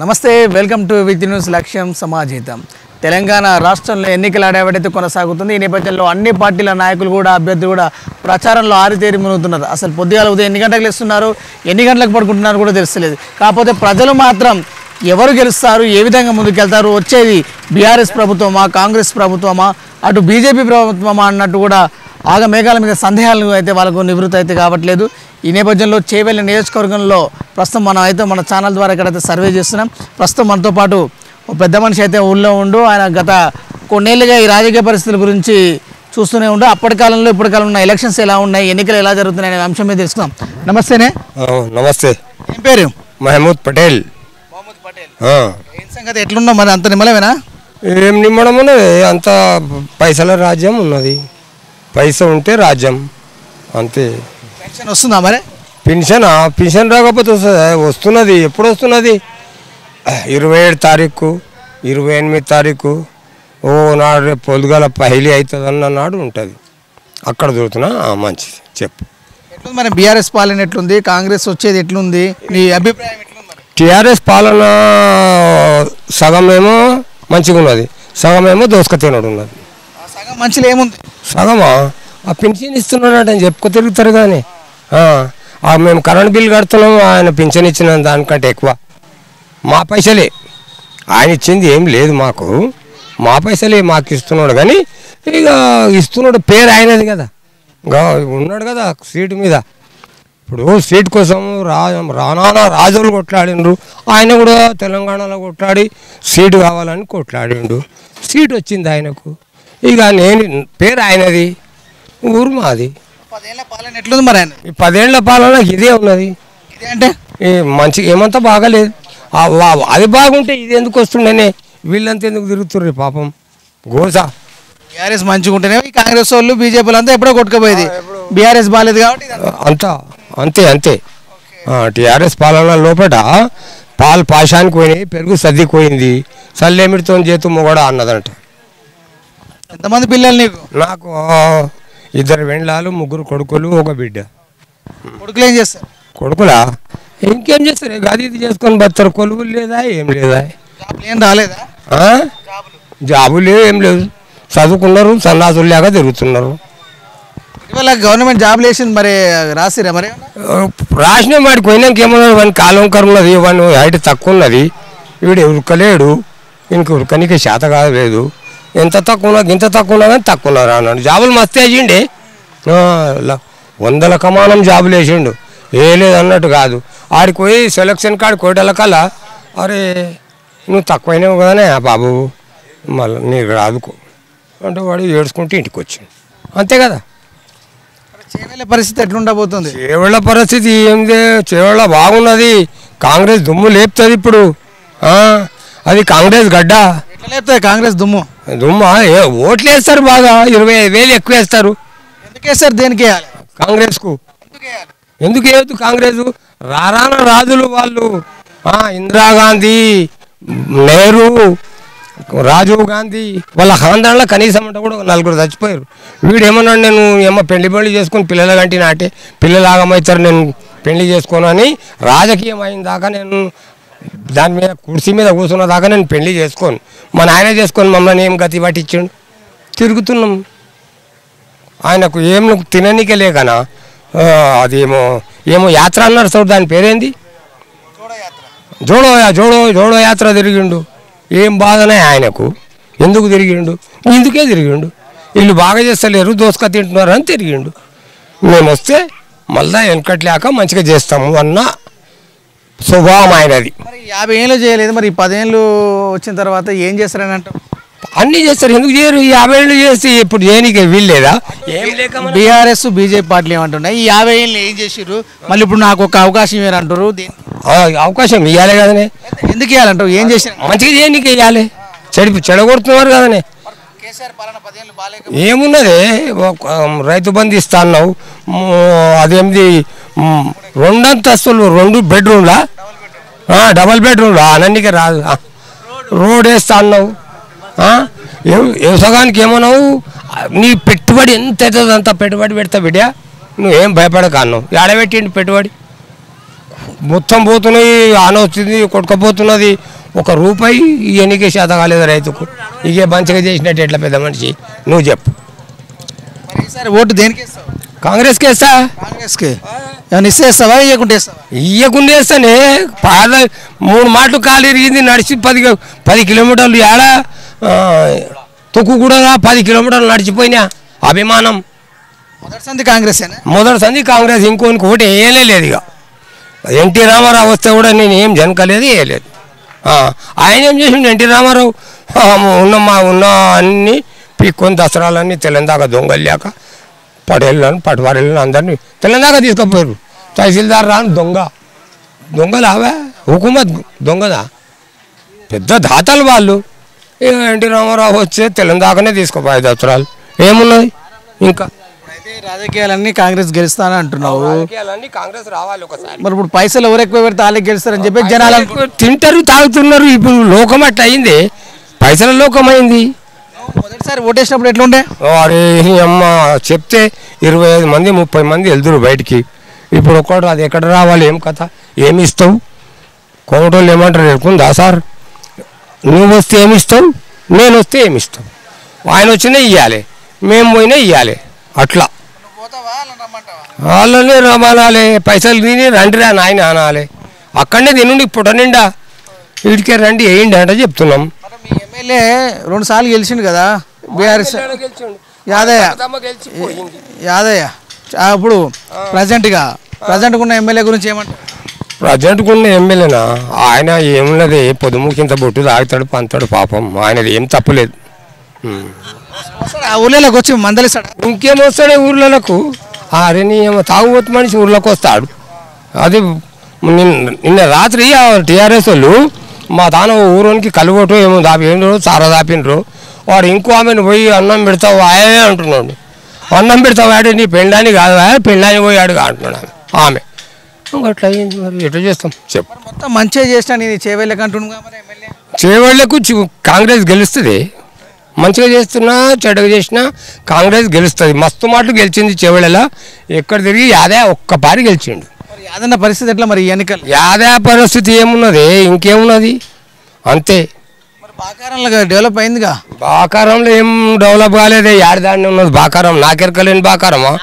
నమస్తే welcome to with news లక్ష్యం సమాజహితం. తెలంగాణ రాష్ట్రంలో ఎన్నికల హడావిడి కొనసాగుతుంది. ఈ నేపథ్యంలో అన్ని పార్టీల నాయకులు కూడా అభ్యర్థులు కూడా ప్రచారంలో ఆరితేరి మునుగుతున్నారు. అసలు పొద్దుగాల ఉదయం ఎన్ని గంటలకు లేస్తున్నారు, ఎన్ని గంటలకు పడుకుంటున్నారు కూడా తెలుస్తలేదు. కాకపోతే ప్రజలు మాత్రం ఎవరు గెలుస్తారు, ఏ విధంగా ముందుకెళ్తారు, వచ్చేది బీఆర్ఎస్ ప్రభుత్వమా, కాంగ్రెస్ ప్రభుత్వమా, అటు బీజేపీ ప్రభుత్వమా అన్నట్టు కూడా ఆగమేఘాల మీద సందేహాలు అయితే వాళ్ళకు నివృత్తి అయితే కావట్లేదు. ఈ నేపథ్యంలో చేవెళ్ళ నియోజకవర్గంలో ప్రస్తుతం మనం అయితే మన ఛానల్ ద్వారా ఇక్కడైతే సర్వే చేస్తున్నాం. ప్రస్తుతం మనతో పాటు పెద్ద మనిషి అయితే ఊళ్ళో ఉండు. ఆయన గత కొన్నేళ్ళుగా ఈ రాజకీయ పరిస్థితుల గురించి చూస్తూనే ఉండు. అప్పటి కాలంలో ఇప్పటి కాలంలో ఎలక్షన్స్ ఎలా ఉన్నాయి, ఎన్నికలు ఎలా జరుగుతున్నాయి అనే అంశం మీద తెలుసుకుందాం. నమస్తేనే. నమస్తే. ఏం పేరు? మహమూద్ పటేల్. ఏం సంగతి ఎట్లున్నా మరి? అంత నిమ్మలమేనా? ఏం నిమ్మడం ఉన్నది, అంత పైసల రాజ్యం ఉన్నది. పైస ఉంటే రాజ్యం అంతే. పెన్షన్ వస్తుందా మరి? పెన్షన్ రాకపోతే వస్తున్నది. ఎప్పుడు వస్తున్నది? 27 తారీఖు, 28 తారీఖు నాడు రేపు పొద్దుగాల పహిలి అవుతుంది అన్న నాడు ఉంటుంది. అక్కడ దొరుకుతున్నా. మంచిది, చెప్పు. ఎట్లుంది మరి బీఆర్ఎస్ పాలన ఎట్లుంది, కాంగ్రెస్ వచ్చేది ఎట్లుంది, నీ అభిప్రాయం ఎట్లుంది మరి? టీఆర్ఎస్ పాలన సగమేమో మంచిగా ఉన్నది, సగమేమో దోసుక తినడు ఉన్నది. సగం మంచిలో ఏముంది? సగమా ఆ పెన్షన్ ఇస్తున్నాడు అని చెప్పుకో తిరుగుతారు. కానీ మేము కరెంట్ బిల్ కడుతున్నాము, ఆయన పెన్షన్ ఇచ్చిన దానికంటే ఎక్కువ. మా పైసలే, ఆయన ఇచ్చింది ఏం లేదు మాకు. మా పైసలే మాకు ఇస్తున్నాడు. కానీ ఇక ఇస్తున్నాడు, పేరు ఆయనది కదా, ఉన్నాడు కదా సీటు మీద. ఇప్పుడు సీట్ కోసం రానా రాజులు కొట్లాడిండ్రు, ఆయన కూడా తెలంగాణలో కొట్లాడి సీటు కావాలని కొట్లాడిండు. సీట్ వచ్చింది ఆయనకు. ఇక పేరు ఆయనది, ఊరు మాది. 10 ఏళ్ల పాలన ఎట్లుంది మరి? ఆయన ఈ 10 ఏళ్ల పాలన ఇదే ఉన్నది. ఇదే అంటే మంచి ఏమంతా బాగాలేదు. అది బాగుంటే ఇది ఎందుకు వస్తుండేనే, వీళ్ళంతా ఎందుకు తిరుగుతుర్రు పాపం గోసా. బీఆర్ఎస్ మంచిగా ఉంటేనే ఈ కాంగ్రెస్ వాళ్ళు బీజేపీలు అంతా ఎప్పుడో కొట్టుకుపోయేది. బీఆర్ఎస్ బాగాలేదు కాబట్టి అంతా అంతే. టీఆర్ఎస్ పాలన లోపల పాలు పాశానికి పోయినాయి, పెరుగు సర్దికి పోయింది, సల్లేమిడితో చేతు మొగడ అన్నదంట. ఎంతమంది పిల్లలు నీకు? నాకు 2 వెండ్లాలు, 3 కొడుకులు, 1 బిడ్డ. కొడుకులు ఏం చేస్తారు? కొడుకులా ఇంకేం చేస్తారు, గది ఇది చేసుకొని బతారు. కొలువులు లేదా, ఏం లేదా, ఏం రాలేదా? జాబులు లేవు, ఏం లేదు. చదువుకున్నారు, సన్నాసులు లేక తిరుగుతున్నారు. ఇవాళ గవర్నమెంట్ జాబ్లు వేసింది, మరి రాసిరా? మరి రాసిన వాడికి పోయినాక ఏమన్నాడు, వాడిని కాలం కరున్నది, వాడిని హైట్ తక్కువ ఉన్నది, వీడు ఉరకలేడు, ఇంక ఉరకనికి శాత కాలేదు. ఎంత తక్కువ ఉన్నా, ఇంత తక్కువ ఉన్నా కానీ తక్కువ ఉన్నారు అన్నాడు. జాబులు మస్తు వేసిండే, 100 కమానం జాబులు వేసిండు. ఏ లేదు అన్నట్టు కాదు. ఆడికి పోయి సెలక్షన్ కార్డు కోటలకల్లా, అరే నువ్వు తక్కువైనావు కదనే బాబు, మళ్ళీ నీకు రాదుకో అంటే వాడు ఏడ్చుకుంటే ఇంటికి వచ్చిండు. అంతే కదా. చేవేళ్ళ పరిస్థితి ఎట్లుండబోతుంది? చేవేళ్ళ పరిస్థితి ఏంది, చేవేళ్ళ బాగున్నది. కాంగ్రెస్ దుమ్ము లేపుతుంది ఇప్పుడు. అది కాంగ్రెస్ గడ్డ. ఎట్లా లేపుతుంది కాంగ్రెస్ దుమ్ము? ఓట్లు వేస్తారు బాగా, 25,000 ఎక్కువ వేస్తారు. ఎందుకు వేస్తారు? దేనికి వేయాలి? కాంగ్రెస్కు ఎందుకు వేయద్దు? కాంగ్రెస్ రారాన రాజులు వాళ్ళు, ఇందిరాగాంధీ, నెహ్రూ, రాజీవ్ గాంధీ వాళ్ళ ఖాందాన్లో కనీసం అంటే కూడా 4 చచ్చిపోయారు. వీడు ఏమన్నాడు, నేను పెళ్లి చేసుకుని పిల్లల కంటే నాటే పిల్లలు ఆగమవుతారు, నేను పెళ్లి చేసుకోను అని. రాజకీయం అయిన దాకా నేను దాని మీద కుర్చీ మీద కూర్చున్న దాకా నేను పెళ్లి చేసుకోను, మా నాయన చేసుకొని మమ్మల్ని ఏం గతి పట్టించాడు. తిరుగుతున్నాం. ఆయనకు ఏం తిననీకే లేకనా, అదేమో యాత్ర అన్నారు సార్, దాని పేరేంది, జోడో యాత్ర తిరిగిండు. ఏం బాధనే ఆయనకు, ఎందుకు తిరిగిండు? ఇందుకే తిరిగిండు. వీళ్ళు బాగా చేస్తలేరు, దోసుక తింటున్నారు అని తిరిగిండు. మేము వస్తే మళ్ళా వెనకట్లేక మంచిగా చేస్తాము అన్న స్వభావం ఆయనది. మరి 50 ఏళ్ళు చేయలేదు, మరి 10 ఏళ్ళు వచ్చిన తర్వాత ఏం చేస్తారని అంటారు? అన్నీ చేస్తారు, ఎందుకు చేయరు? 50 ఏళ్ళు చేసి ఇప్పుడు చేయనీకే వీల్లేదా? ఏం లేక బీఆర్ఎస్ బీజేపీ పార్టీలు ఏమంటున్నాయి, ఈ 50 ఏళ్ళు ఏం చేసిర్రు, మళ్ళీ ఇప్పుడు నాకు ఒక అవకాశం ఇవ్వరంటారు. అవకాశం ఇవ్వాలి కదనే. ఎందుకు ఇవ్వాలంటారు? ఏం చేశారు? మంచిగా చేయనీకే ఇవ్వాలి. చెడగొడుతున్నారు కదనే. ఏమున్నదే, రైతు బంధు ఇస్తా అన్నావు, అదేమిది 2 అంతస్తులు 2 బెడ్రూమ్లా, డబల్ బెడ్రూమ్లా అనన్నికే రాదు. రోడ్ వేస్తా అన్నావు, వ్యవసాయానికి ఏమన్నావు, నీ పెట్టుబడి ఎంత అవుతుంది అంత పెట్టుబడి పెడతా బిడ్డ, నువ్వేం భయపడక అన్నావు. ఏడబెట్టిండి పెట్టుబడి, మొత్తం పోతున్నాయి, ఆన వచ్చింది కొట్టుకపోతున్నది. ఒక రూపాయి ఎన్నికే శాత కాలేదు రైతుకు. ఇక మంచిగా చేసినట్టు ఎట్లా పెద్ద మనిషి నువ్వు చెప్పు. మరి ఈసారి ఓటు దేనికి వేస్తావు? కాంగ్రెస్కి వేస్తా. కాంగ్రెస్కి ఏమైనా ఇస్తావా ఇవ్వకుంటే వేస్తావా? ఇయ్యకుండా వేస్తానే. 3 మాటలు కాలు ఇరిగింది నడిచి 10 కిలోమీటర్లు ఏడ తొక్కు కూడా 10 కిలోమీటర్లు నడిచిపోయినా. అభిమానం మొదటి సంది కాంగ్రెసేనా? మొదటి సంది కాంగ్రెస్. ఇంకోనికి ఓటు వేయలేదు. ఇక ఎన్టీ రామారావు వస్తే కూడా నేను ఏం జనకలేదు వేయలేదు. ఆయన ఏం చేసిండు ఎన్టీ రామారావు? ఉన్న అన్ని పీక్కొని దసరాలన్నీ తెలంగాణ దొంగలేక పటవారీలను అందరినీ తెలంగాణ తీసుకుపోయారు. తహసీల్దార్ రాని దొంగలావా హుకుమత్ దొంగదా, పెద్ద దాతలు వాళ్ళు. ఎన్టీ రామారావు వచ్చే తెలంగాణనే తీసుకుపోయాయి దసరాలు. ఏమున్నది ఇంకా? అయితే రాజకీయాలన్నీ కాంగ్రెస్ గెలుస్తానని అంటున్నావు. రాజకీయాలన్నీ కాంగ్రెస్ రావాలి ఒకసారి. మరి ఇప్పుడు పైసలు ఎవరు ఎక్కువ పెడితే వాళ్ళకి గెలుస్తారని చెప్పి జనాలు తింటారు, తాగుతున్నారు. ఇప్పుడు లోకం అట్లా అయింది, పైసల లోకం అయింది. మొదటిసారి ఓటేసినప్పుడు ఎట్లుండే? అరే అమ్మ చెప్తే 25 మంది 30 మంది వెళ్తురు బయటికి. ఇప్పుడు ఒక్కడు అది ఎక్కడ రావాలి, ఏం కథ, ఏమి ఇస్తావు? కోమటోళ్ళు ఏమంటారు ఎరుకుందా సార్, నువ్వు వస్తే ఏమి ఇస్తావు, నేను వస్తే ఏమి ఇస్తావు. ఆయన వచ్చినా ఇవ్వాలి, మేము పోయినా ఇవ్వాలి. అట్లా వాళ్ళని రమానాలే, పైసలు తిని రండిరా నాయన అనాలి. అక్కడనే తినండి పుట్ట నిండా, వీటికే రండి వేయండి అంటే చెప్తున్నాం. మీ ఎమ్మెల్యే 2 సార్లు గెలిచిండు కదా బీఆర్ఎస్ యాదయ్య. ఇప్పుడు ప్రజెంట్గా ఉన్న ఎమ్మెల్యే గురించి ఏమంటారు? ప్రజెంట్గా ఉన్న ఎమ్మెల్యేనా? ఆయన ఏమున్నది, పొద్దుముకింత బొట్టు తాగుతాడు పంతాడు, పాపం ఆయనది ఏం తప్పలేదు. ఆ ఊళ్ళలోకి వచ్చి మందలిస్తాడు. ఇంకేం వస్తాడే ఊర్లకు? అరే నీ తాగుబోతు మనిషి ఊర్లోకి వస్తాడు. అది నిన్న రాత్రి టీఆర్ఎస్ వాళ్ళు మా తాను ఊరోనికి కలువటో ఏమో దాపిండ్రు, చారా దాపిండ్రు. వాడు ఇంకో ఆమెను పోయి అన్నం పెడతావు ఆయనే అంటున్నాడు. అన్నం పెడతావు ఆడే, నీ పెళ్ళాని కాదు పెళ్ళాని పోయాడు అంటున్నాడు ఆమె. అట్లా అయ్యింది, మరి ఎట్లా చేస్తాం చెప్పు. మొత్తం మంచిగా చేసినా నేను చేవేళ్ళకి అంటున్నా. చేవేళ్లకు కాంగ్రెస్ గెలుస్తుంది. మంచిగా చేస్తున్నా చెడ్డగా చేసినా కాంగ్రెస్ గెలుస్తుంది. మస్తు మాటలు గెలిచింది చేవేళ్ళ. ఎక్కడ తిరిగి యాదే ఒక్కపారి గెలిచిండు. యాదన్న పరిస్థితి ఎట్లా మరి ఎన్నికలు? యాదే పరిస్థితి ఏమున్నది, ఇంకేమున్నది అంతే. మరి బాకారంలో డెవలప్ అయిందిగా? బాకారంలో ఏం డెవలప్ కాలేదే, ఏడాదాన్ని ఉన్నది బాకారం. నాకెరకలేని బాకారమా?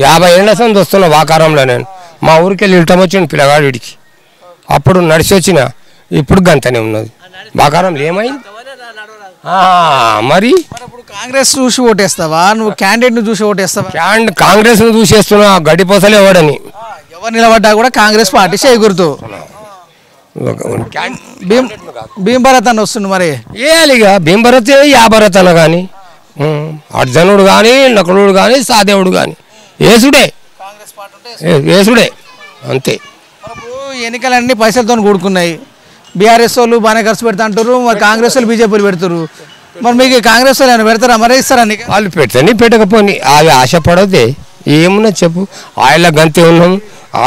50 ఏళ్ళ సంది వస్తున్నా బాకారంలో నేను. మా ఊరికి వెళ్ళి ఇల్టం వచ్చిండు పిల్లగాడు వీడికి. అప్పుడు నడిచి వచ్చిన, ఇప్పుడు గంతనే ఉన్నది బాకారంలో. ఏమైంది మరి? ఇప్పుడు కాంగ్రెస్ చూసి ఓటేస్తావా, నువ్వు క్యాండిడేట్ను చూసి ఓటేస్తావా? కాంగ్రెస్ను చూసేస్తున్నా, గడ్డిపోసలే ఎవడని. ఎవరు నిలబడ్డా కూడా కాంగ్రెస్ పార్టీ చేయకూడదు. భీంభరత్ అని వస్తుంది మరి వేయాలిగా. భీంభరత్ యాభరత్ అన్న కానీ, అర్జునుడు కానీ, నకులుడు కానీ, సాదేవుడు కానీ ఏసుడే, ఏసుడే అంతే. ఇప్పుడు ఎన్నికలన్నీ పైసలతో కూడుకున్నాయి. బీఆర్ఎస్ వాళ్ళు బాగానే ఖర్చు పెడతా అంటారు, మరి కాంగ్రెస్ వాళ్ళు బీజేపీలు పెడతారు. మరి మీకు కాంగ్రెస్ వాళ్ళు ఏమైనా పెడతారా, మరే ఇస్తారా? నీకు వాళ్ళు పెడతాని పెట్టకపోని అవి ఆశపడదే. ఏమున్నా చెప్పు, ఆయిల గంతే ఉన్నాం,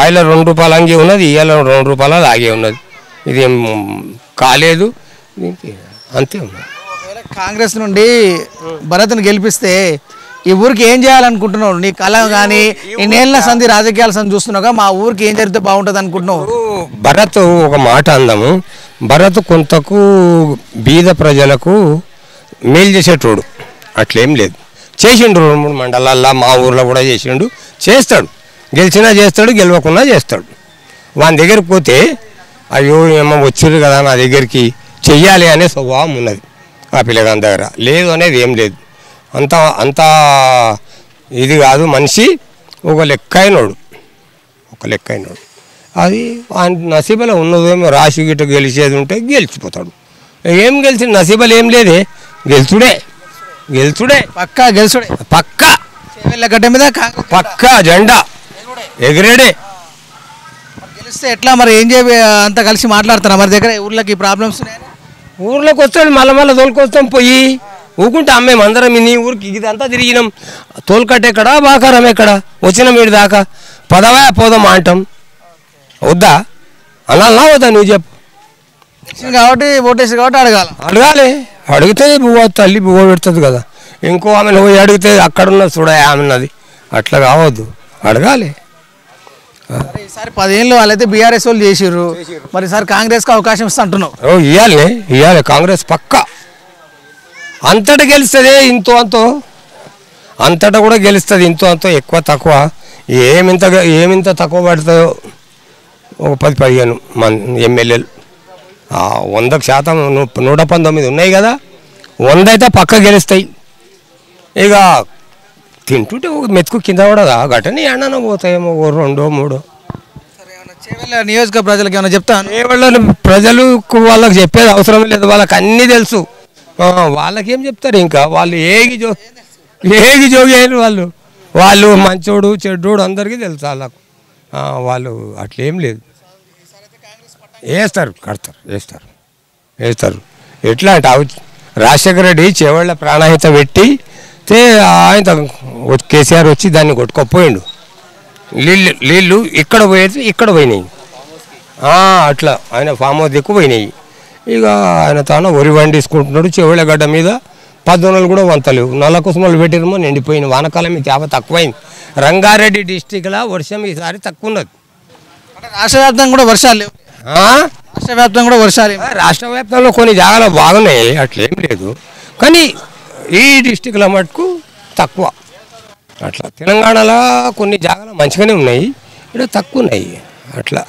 ఆయిల 2 రూపాయలు అంగే ఉన్నది, ఇవాళ 2 రూపాయలు లాగే ఉన్నది. ఇదేం కాలేదు, అంతే ఉన్నది. కాంగ్రెస్ నుండి భరత్ను గెలిపిస్తే ఈ ఊరికి ఏం చేయాలనుకుంటున్నావు? నీ కళ కానీ ఇన్నేళ్ళ సంధి రాజకీయాల సంధి చూస్తున్నావుగా, మా ఊరికి ఏం జరిగితే బాగుంటుంది అనుకుంటున్నావు? భరత్ ఒక మాట అందాము. భరత్ కొంతకు బీద ప్రజలకు మేలు చేసేటోడు, అట్లేం లేదు. చేసిండు 2-3 మండలాల్లో, మా ఊర్లో కూడా చేసిండు, చేస్తాడు. గెలిచినా చేస్తాడు, గెలవకున్నా చేస్తాడు. వాని దగ్గరికి పోతే అయ్యో ఏమో వచ్చిర్రు కదా నా దగ్గరికి, చెయ్యాలి అనే స్వభావం ఉన్నది ఆ పిల్లగాని దగ్గర. లేదు అనేది ఏం లేదు. అంతా ఇది కాదు, మనిషి ఒక లెక్క అయినోడు. అది ఆయన నసీబలో ఉన్నదేమో. రాశి గిట్ట గెలిచేది ఉంటే గెలిచిపోతాడు. ఏం గెలిచి నసీబలు ఏం లేదే, గెలుచుడే పక్కా గెలుచుడే, పక్కా గడ్డ మీద పక్కా జెండా ఎగిరేడే. గెలిస్తే ఎట్లా మరి? ఏం చేయ అంతా కలిసి మాట్లాడతారా మరి దగ్గర ఊర్లోకి ప్రాబ్లమ్స్? ఊర్లోకి వస్తాడు, మళ్ళీ తోలుకొస్తాం పోయి ఊకుంటే అమ్మేం అందరం. నీ ఊరికి ఇదంతా తిరిగినాం, తోలుకట్ట ఎక్కడ బాకారం ఎక్కడ, వచ్చిన మీరు దాకా పదవా పోదాం అంటాం. వద్దా అన్నా వద్దా నువ్వు చెప్పు. కాబట్టి ఓటేసి కాబట్టి అడగాలి. అడిగితే తల్లి బువ్వ పెడుతుంది కదా. ఇంకో ఆమెను పోయి అడిగితే అక్కడున్న చూడ ఆమెన్నది, అట్లా కావద్దు. అడగాలి. మరి ఈసారి 10 ఏళ్ళు వాళ్ళైతే బీఆర్ఎస్ వాళ్ళు చేసిర్రు, మరి ఈసారి కాంగ్రెస్కి అవకాశం ఇస్తా అంటున్నావు. ఇవ్వాలి కాంగ్రెస్ పక్క అంతటా గెలుస్తుంది, ఇంతో అంతో అంతటా కూడా గెలుస్తుంది, ఇంతో అంతో ఎక్కువ తక్కువ ఏమింత తక్కువ పడుతుందో ఒక 10-15 ఎమ్మెల్యేలు 100% 119 ఉన్నాయి కదా, 100 అయితే పక్క గెలుస్తాయి. ఇక తింటుంటే ఒక మెతుకు కింద పడదా గట్టని ఎండన పోతాయేమో 2 3. చేవెళ్ళ నియోజక ప్రజలకు ఏమైనా చెప్తాను. చేవెళ్ళ ప్రజలకు వాళ్ళకి చెప్పేది అవసరం లేదు, వాళ్ళకి అన్నీ తెలుసు. వాళ్ళకేం చెప్తారు, ఇంకా వాళ్ళు ఏగి జోగి అయిన వాళ్ళు మంచోడు చెడ్డోడు అందరికీ తెలుసు వాళ్ళకు. వాళ్ళు అట్లేం లేదు, వేస్తారు. ఎట్లా అంటే రాజశేఖర రెడ్డి చేవళ్ళ ప్రాణహిత పెట్టి ఆయన కేసీఆర్ వచ్చి దాన్ని కొట్టుకోపోయిండు. నీళ్ళు ఇక్కడ పోయేది ఇక్కడ పోయినాయి, అట్లా ఆయన ఫామ్ హౌస్ ఎక్కువ పోయినాయి. ఇక ఆయన తాను వరి వండేసుకుంటున్నాడు. చెవుల గడ్డ మీద 10 కూడా వంతలేవు, నల్ల కుసుమలు పెట్టిరమో నిండిపోయింది. వానకాలం తేవ తక్కువైంది. రంగారెడ్డి డిస్టిక్లో వర్షం ఈసారి తక్కువ ఉన్నది. రాష్ట్ర వ్యాప్తంగా కూడా వర్షాలు లేవు. రాష్ట్ర వ్యాప్తంలో కొన్ని జాగాలు బాగున్నాయి, అట్లేం లేదు. కానీ ఈ డిస్టిక్లో మటుకు తక్కువ. అట్లా తెలంగాణలో కొన్ని జాగాలు మంచిగానే ఉన్నాయి, ఇక్కడ తక్కువ ఉన్నాయి. అట్లా